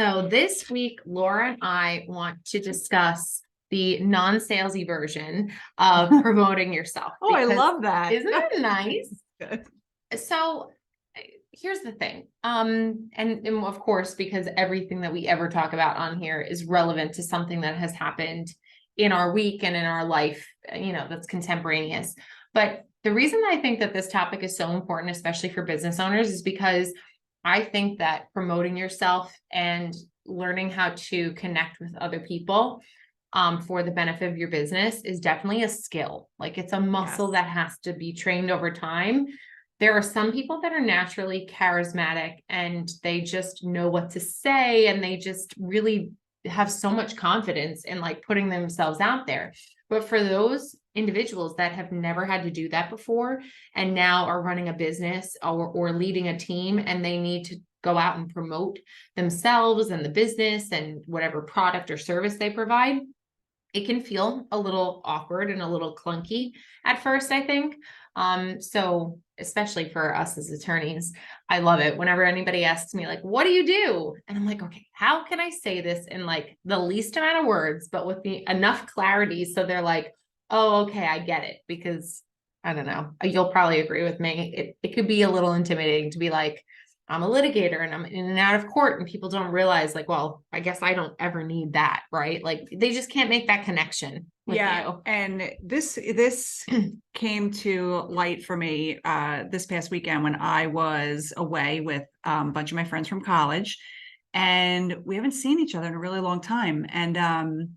So this week, Laura and I want to discuss the non-salesy version of promoting yourself. Oh, I because love that. Isn't it nice? Good. So here's the thing. And of course, because everything that we ever talk about on here is relevant to something that has happened in our week and in our life, that's contemporaneous. But the reason I think that this topic is so important, especially for business owners, is because I think that promoting yourself and learning how to connect with other people for the benefit of your business is definitely a skill. Like it's a muscle that has to be trained over time. There are some people that are naturally charismatic and they just know what to say and they just really have so much confidence in like putting themselves out there. But for those individuals that have never had to do that before and now are running a business or leading a team and they need to go out and promote themselves and the business and whatever product or service they provide, it can feel a little awkward and a little clunky at first, I think. So especially for us as attorneys, I love it whenever anybody asks me like, what do you do? And I'm like, okay, how can I say this in like the least amount of words, but with the enough clarity so they're like, oh, okay, I get it. Because I don't know, you'll probably agree with me. It could be a little intimidating to be like, I'm a litigator and I'm in and out of court and people don't realize like, well, I guess I don't ever need that, right? Like they just can't make that connection with you. And this came to light for me this past weekend when I was away with a bunch of my friends from college, and we haven't seen each other in a really long time. And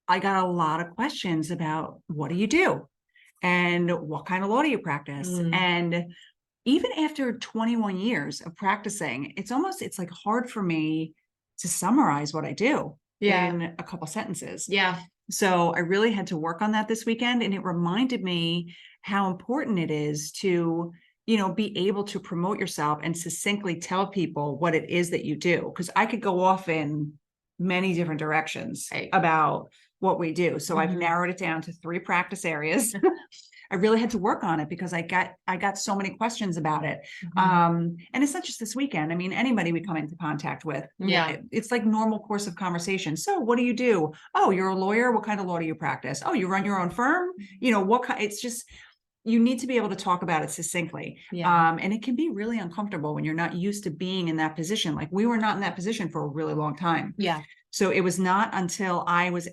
I got a lot of questions about what do you do and what kind of law do you practice? And even after 21 years of practicing, it's like hard for me to summarize what I do in a couple sentences. So I really had to work on that this weekend. And it reminded me how important it is to, be able to promote yourself and succinctly tell people what it is that you do. Because I could go off in many different directions about what we do. So I've narrowed it down to 3 practice areas. I really had to work on it because I got so many questions about it. And it's not just this weekend. I mean, anybody we come into contact with, it's like normal course of conversation. So what do you do? Oh, you're a lawyer. What kind of law do you practice? Oh, you run your own firm? What kind? It's just, you need to be able to talk about it succinctly. And it can be really uncomfortable when you're not used to being in that position. Like we were not in that position for a really long time. So it was not until I was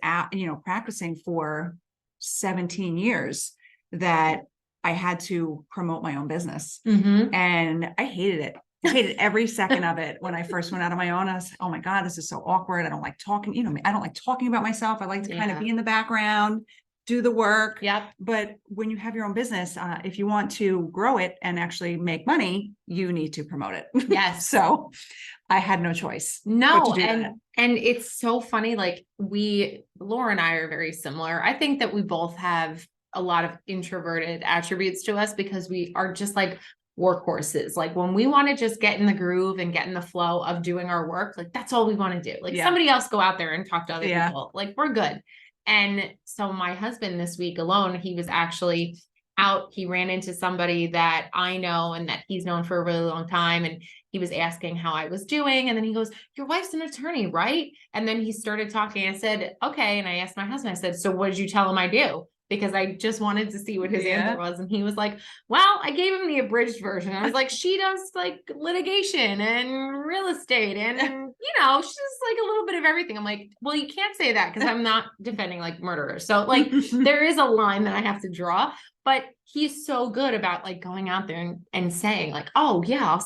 practicing for 17 years that I had to promote my own business. And I hated it. I hated every second of it. When I first went out on my own, I was, oh my God, this is so awkward. I don't like talking, I don't like talking about myself. I like to kind of be in the background, do the work. But when you have your own business, if you want to grow it and actually make money, you need to promote it. So I had no choice. And it's so funny. Like Laura and I are very similar. I think that we both have a lot of introverted attributes to us because we are just like workhorses. Like when we want to just get in the groove and get in the flow of doing our work, like that's all we want to do. Like somebody else go out there and talk to other people. Like we're good. And so my husband this week alone, he was actually out. He ran into somebody that I know and that he's known for a really long time. And he was asking how I was doing. And then he goes, your wife's an attorney, right? And then he started talking. I said, okay. And I asked my husband, I said, so what did you tell him I do? Because I just wanted to see what his answer was. And he was like, well, I gave him the abridged version. I was like, she does like litigation and real estate and, she's just like a little bit of everything. I'm like, well, you can't say that because I'm not defending like murderers. So like there is a line that I have to draw, but he's so good about like going out there and saying like, oh yeah, I'll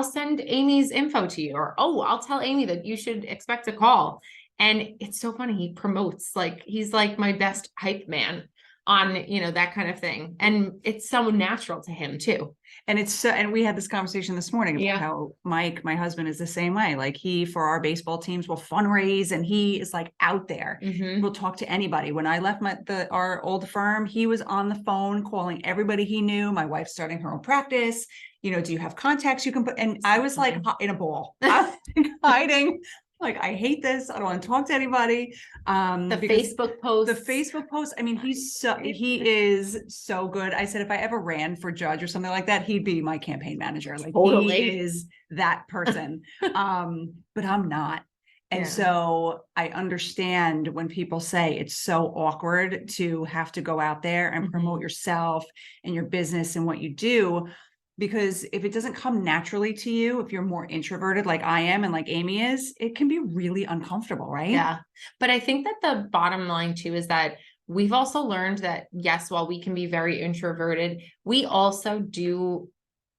send Amy's info to you. Or, oh, I'll tell Amy that you should expect a call. And it's so funny. He promotes, like, he's like my best hype man on, that kind of thing. And it's so natural to him too. And and we had this conversation this morning about how Mike, my husband, is the same way. Like he, for our baseball teams, will fundraise and he is like out there. We'll talk to anybody. When I left our old firm, he was on the phone calling everybody he knew. My wife's starting her own practice. Do you have contacts you can put? And I was like in a ball. I was like, hiding. Like, I hate this. I don't want to talk to anybody. The Facebook post. I mean, he is so good. I said, if I ever ran for judge or something like that, he'd be my campaign manager. Like he is that person. But I'm not. And so I understand when people say it's so awkward to have to go out there and promote yourself and your business and what you do, because if it doesn't come naturally to you, if you're more introverted like I am and like Amy is, it can be really uncomfortable, right? Yeah. But I think that the bottom line too is that we've also learned that, yes, while we can be very introverted, we also do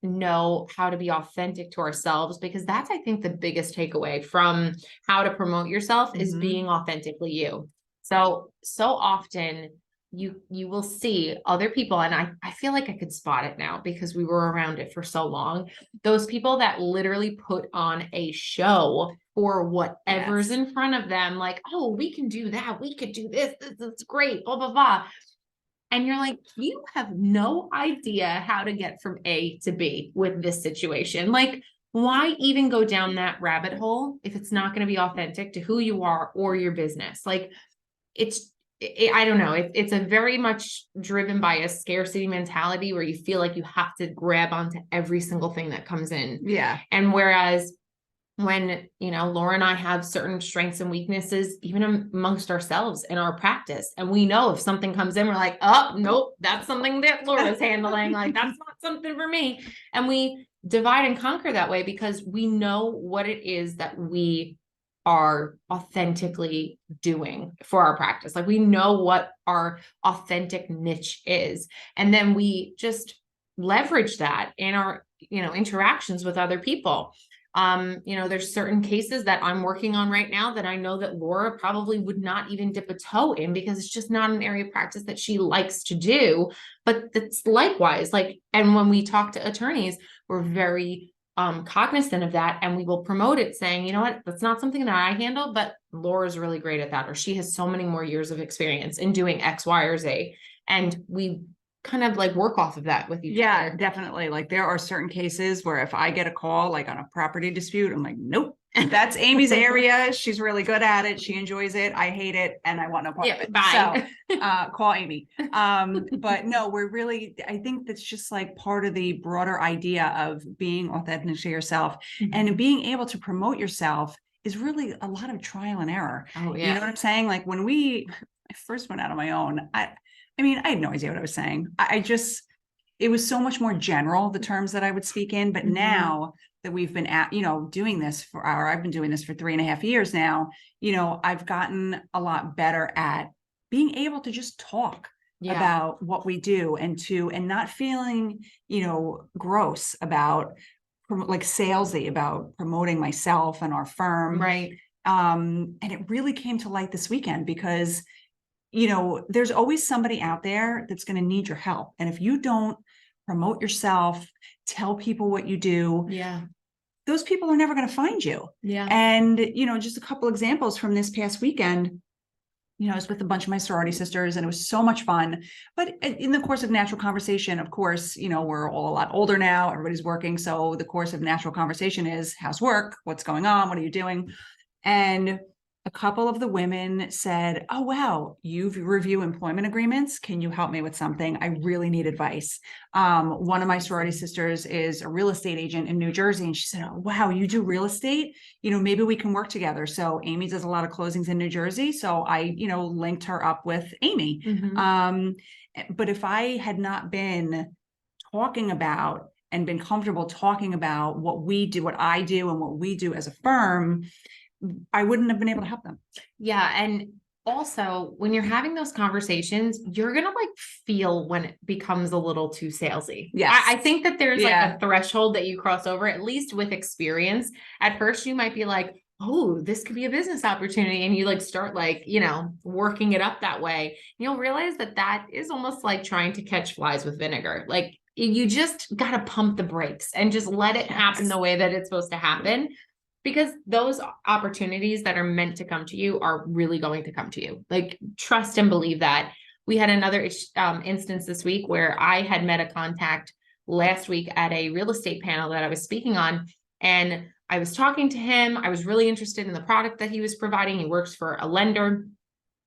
know how to be authentic to ourselves, because that's, I think, the biggest takeaway from how to promote yourself is being authentically you. So often you will see other people, and I feel like I could spot it now because we were around it for so long. Those people that literally put on a show for whatever's in front of them, like, oh, we can do that, we could do this is great, blah, blah, blah. And you're like, you have no idea how to get from A to B with this situation. Like, why even go down that rabbit hole if it's not going to be authentic to who you are or your business? Like, I don't know. It's a very much driven by a scarcity mentality where you feel like you have to grab onto every single thing that comes in. Yeah. And whereas when, Laura and I have certain strengths and weaknesses, even amongst ourselves in our practice. And we know if something comes in, we're like, oh, nope, that's something that Laura's handling. Like, that's not something for me. And we divide and conquer that way because we know what it is that we are authentically doing for our practice. Like, we know what our authentic niche is. And then we just leverage that in our, interactions with other people. There's certain cases that I'm working on right now that I know that Laura probably would not even dip a toe in because it's just not an area of practice that she likes to do. But it's likewise, and when we talk to attorneys, we're very cognizant of that, and we will promote it saying, you know what, that's not something that I handle, but Laura's really great at that, or she has so many more years of experience in doing X, Y, or Z. And we kind of work off of that with each other. Yeah, definitely. Like, there are certain cases where if I get a call like on a property dispute, I'm like, nope, that's Amy's area. She's really good at it. She enjoys it. I hate it, and I want no part of it. Bye. So call Amy. But no, I think that's just like part of the broader idea of being authentic to yourself and being able to promote yourself is really a lot of trial and error. Oh, yeah. You know what I'm saying? Like, when I first went out on my own, I had no idea what I was saying. It was so much more general, the terms that I would speak in. But now that we've been doing this I've been doing this for 3.5 years now, I've gotten a lot better at being able to just talk about what we do and not feeling, gross about salesy about promoting myself and our firm. Right. And it really came to light this weekend because there's always somebody out there that's going to need your help. And if you don't promote yourself, tell people what you do, those people are never going to find you. Yeah. And, just a couple examples from this past weekend, I was with a bunch of my sorority sisters and it was so much fun. But in the course of natural conversation, of course, we're all a lot older now, everybody's working. So the course of natural conversation is, how's work? What's going on? What are you doing? And a couple of the women said, oh, wow, you review employment agreements. Can you help me with something? I really need advice. One of my sorority sisters is a real estate agent in New Jersey. And she said, oh, wow, you do real estate? Maybe we can work together. So Amy does a lot of closings in New Jersey. So I, linked her up with Amy. But if I had not been talking about and been comfortable talking about what we do, what I do, and what we do as a firm, I wouldn't have been able to help them. Yeah. And also, when you're having those conversations, you're going to feel when it becomes a little too salesy. Yes. I think that there's a threshold that you cross over, at least with experience. At first, you might be like, oh, this could be a business opportunity. And you start working it up that way. You'll realize that is almost like trying to catch flies with vinegar. You just got to pump the brakes and just let it happen the way that it's supposed to happen. Because those opportunities that are meant to come to you are really going to come to you. Trust and believe that. We had another instance this week where I had met a contact last week at a real estate panel that I was speaking on. And I was talking to him. I was really interested in the product that he was providing. He works for a lender.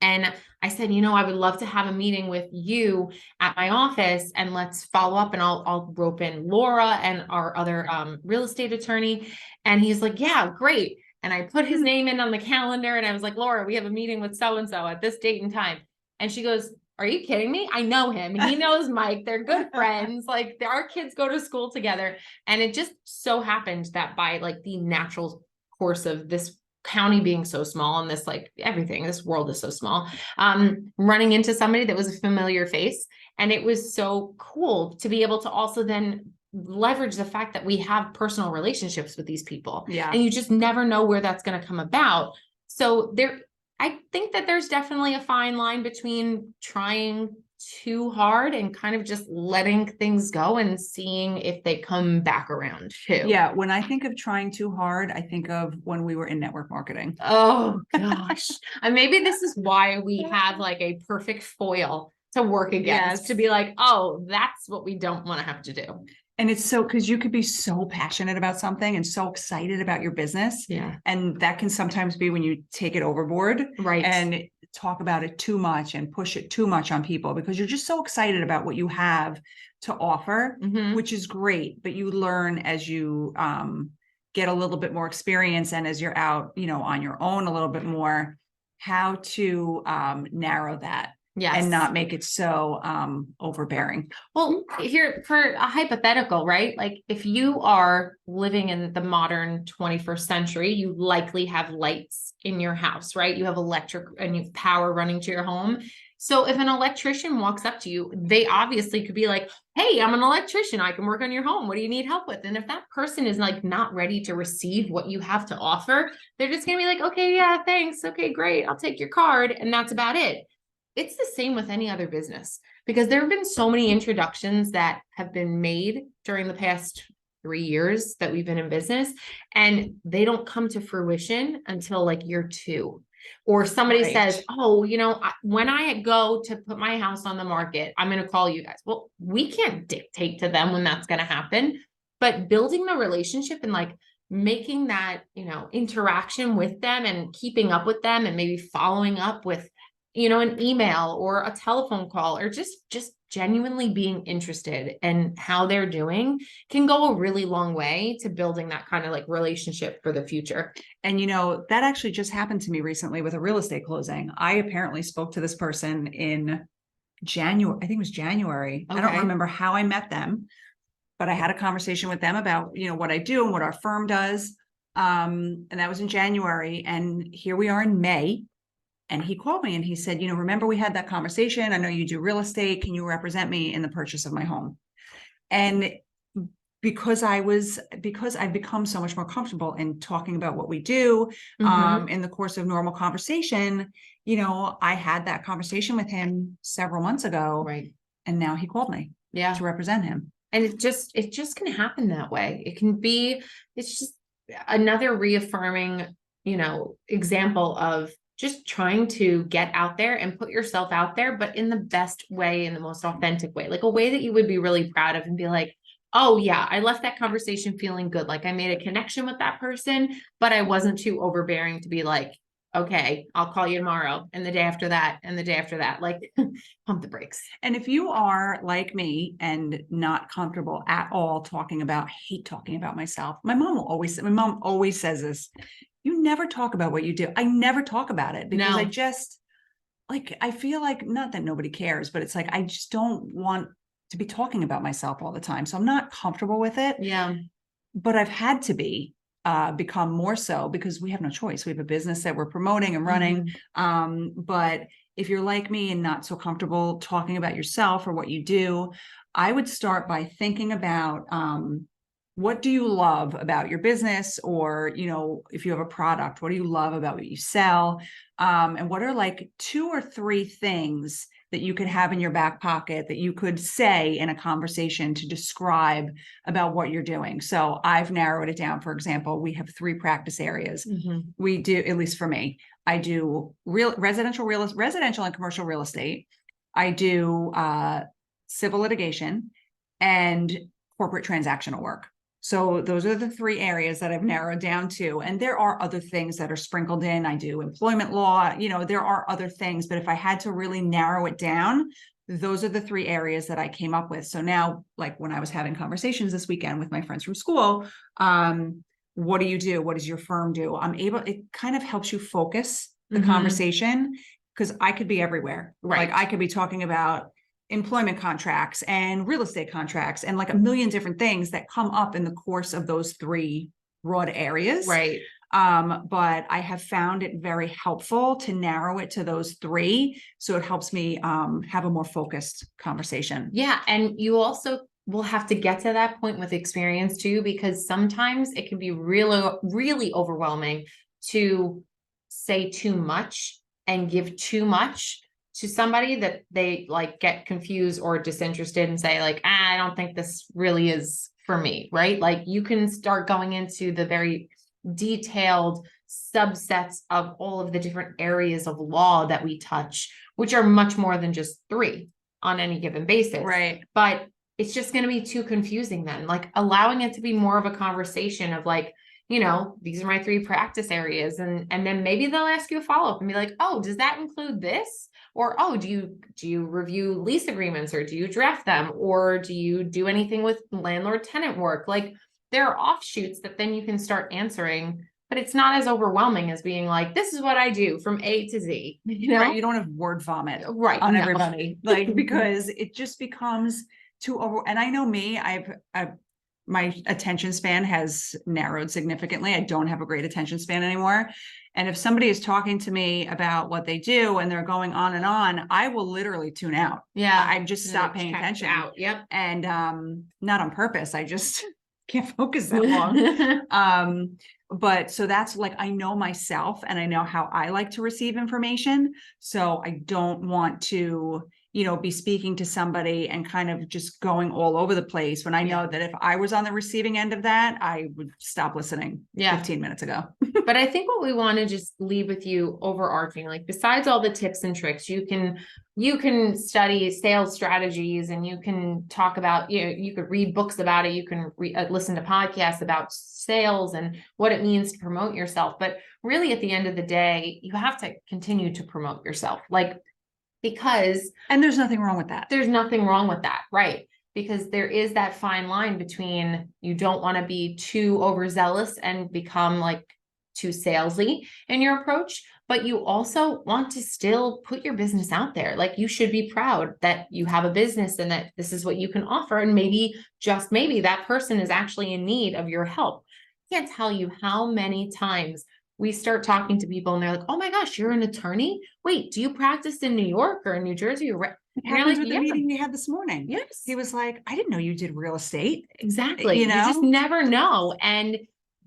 And I said, I would love to have a meeting with you at my office and let's follow up, and I'll rope in Laura and our other real estate attorney. And he's like, yeah, great. And I put his name in on the calendar and I was like, Laura, we have a meeting with so-and-so at this date and time. And she goes, are you kidding me? I know him. He knows Mike. They're good friends. Like our kids go to school together. And it just so happened that by like the natural course of this county being so small and this like everything, this world is so small, running into somebody that was a familiar face. And it was so cool to be able to also then leverage the fact that we have personal relationships with these people. Yeah. And you just never know where that's going to come about. So I think that there's definitely a fine line between trying too hard and kind of just letting things go and seeing if they come back around too. Yeah. When I think of trying too hard, I think of when we were in network marketing. Oh gosh. And maybe this is why we have like a perfect foil to work against, Yes. to be like, oh, that's what we don't want to have to do. And it's so, because you could be so passionate about something and so excited about your business. Yeah. And that can sometimes be when you take it overboard. Right. And talk about it too much and push it too much on people because you're just so excited about what you have to offer, which is great. But you learn as you get a little bit more experience and as you're out, on your own a little bit more, how to narrow that. Yes. And not make it so overbearing. Well, here for a hypothetical, right? Like if you are living in the modern 21st century, you likely have lights in your house, right? You have electric and you have power running to your home. So if an electrician walks up to you, they obviously could be like, hey, I'm an electrician. I can work on your home. What do you need help with? And if that person is like not ready to receive what you have to offer, they're just going to be like, okay, yeah, thanks. Okay, great. I'll take your card. And that's about it. It's the same with any other business because there have been so many introductions that have been made during the past 3 years that we've been in business, and they don't come to fruition until like year 2. Or somebody says, oh, when I go to put my house on the market, I'm going to call you guys. Well, we can't dictate to them when that's going to happen, but building the relationship and like making that, interaction with them and keeping up with them and maybe following up with an email or a telephone call or just genuinely being interested in how they're doing can go a really long way to building that kind of like relationship for the future. And that actually just happened to me recently with a real estate closing. I apparently spoke to this person in January. I think it was January. Okay. I don't remember how I met them, but I had a conversation with them about, what I do and what our firm does. And that was in January. And here we are in May. And he called me and he said, remember we had that conversation. I know you do real estate. Can you represent me in the purchase of my home? And because I've become so much more comfortable in talking about what we do in the course of normal conversation, I had that conversation with him several months ago. Right. And now he called me to represent him. And it just can happen that way. It's just another reaffirming, example of just trying to get out there and put yourself out there, but in the best way, in the most authentic way, like a way that you would be really proud of and be like, oh yeah, I left that conversation feeling good. Like I made a connection with that person, but I wasn't too overbearing to be like, okay, I'll call you tomorrow. And the day after that, and the day after that, like pump the brakes. And if you are like me and not comfortable at all I hate talking about myself. My mom always says this. You never talk about what you do. I never talk about it because I just I feel like, not that nobody cares, but it's like, I just don't want to be talking about myself all the time. So I'm not comfortable with it. Yeah. But I've had to become more so because we have no choice. We have a business that we're promoting and running. But if you're like me and not so comfortable talking about yourself or what you do, I would start by thinking about, what do you love about your business? Or, if you have a product, what do you love about what you sell? And what are like 2 or 3 things that you could have in your back pocket that you could say in a conversation to describe about what you're doing? So I've narrowed it down. For example, we have 3 practice areas. We do, at least for me, I do residential and commercial real estate. I do civil litigation and corporate transactional work. So those are the 3 areas that I've narrowed down to. And there are other things that are sprinkled in. I do employment law, there are other things, but if I had to really narrow it down, those are the 3 areas that I came up with. So now, like when I was having conversations this weekend with my friends from school, what do you do? What does your firm do? It kind of helps you focus the Mhm. conversation, because I could be everywhere. Right. Like I could be talking about employment contracts and real estate contracts and like a million different things that come up in the course of those three broad areas. Right. But I have found it very helpful to narrow it to those three. So it helps me have a more focused conversation. Yeah. And you also will have to get to that point with experience too, because sometimes it can be really, really overwhelming to say too much and give too much to somebody that they like get confused or disinterested and say like, I don't think this really is for me, right? Like you can start going into the very detailed subsets of all of the different areas of law that we touch, which are much more than just three on any given basis. Right. But it's just going to be too confusing then. Like allowing it to be more of a conversation of like, you know, these are my three practice areas. And then maybe they'll ask you a follow-up and be like, oh, does that include this? Or, oh, do you review lease agreements, or do you draft them? Or do you do anything with landlord tenant work? Like there are offshoots that then you can start answering, but it's not as overwhelming as being like, this is what I do from A to Z, you know? Right. You don't have word vomit Right. on No. everybody, like, because it just becomes too over. And I know me, my attention span has narrowed significantly. I don't have a great attention span anymore. And if somebody is talking to me about what they do and they're going on and on, I will literally tune out. Yeah. I just stop paying attention. Out. Yep. And not on purpose. I just can't focus that long. But so that's like, I know myself and I know how I like to receive information. So I don't want to, you know, be speaking to somebody and kind of just going all over the place when I know that if I was on the receiving end of that, I would stop listening 15 minutes ago. But I think what we want to just leave with you overarching, like besides all the tips and tricks, you can study sales strategies and you can talk about, you know, you could read books about it. You can listen to podcasts about sales and what it means to promote yourself. But really at the end of the day, you have to continue to promote yourself. Like, because and there's nothing wrong with that. There's nothing wrong with that, right? Because there is that fine line between you don't want to be too overzealous and become like too salesy in your approach, but you also want to still put your business out there. Like you should be proud that you have a business and that this is what you can offer. And maybe, just maybe, that person is actually in need of your help. I can't tell you how many times we start talking to people and they're like, oh my gosh, you're an attorney? Wait, do you practice in New York or in New Jersey? It happened with the meeting we had this morning. Yes. He was like, I didn't know you did real estate. Exactly. You know? You just never know. And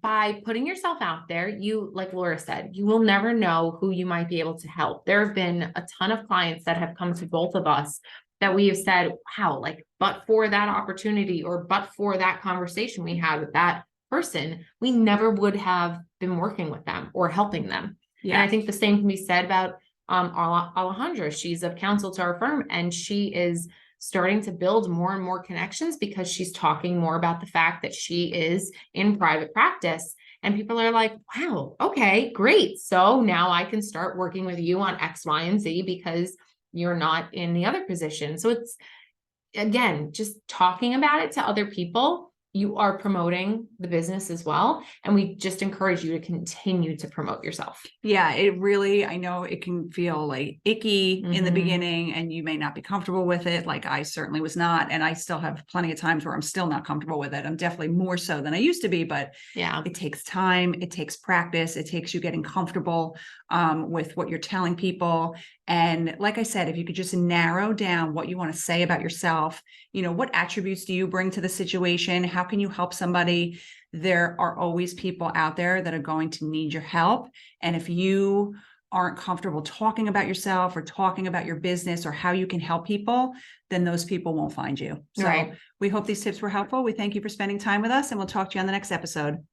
by putting yourself out there, you, like Laura said, you will never know who you might be able to help. There have been a ton of clients that have come to both of us that we have said, wow, like, but for that opportunity or but for that conversation we had with that person, we never would have been working with them or helping them. Yeah. And I think the same can be said about Alejandra. She's of counsel to our firm, and she is starting to build more and more connections because she's talking more about the fact that she is in private practice. And people are like, wow, okay, great. So now I can start working with you on X, Y, and Z because you're not in the other position. So it's, again, just talking about it to other people. You are promoting the business as well. And we just encourage you to continue to promote yourself. Yeah, it really, I know it can feel like icky in the beginning and you may not be comfortable with it. Like I certainly was not. And I still have plenty of times where I'm still not comfortable with it. I'm definitely more so than I used to be, but yeah, it takes time. It takes practice. It takes you getting comfortable with what you're telling people. And like I said, if you could just narrow down what you want to say about yourself, you know, what attributes do you bring to the situation? How can you help somebody? There are always people out there that are going to need your help. And if you aren't comfortable talking about yourself or talking about your business or how you can help people, then those people won't find you. So we hope these tips were helpful. We thank you for spending time with us, and we'll talk to you on the next episode.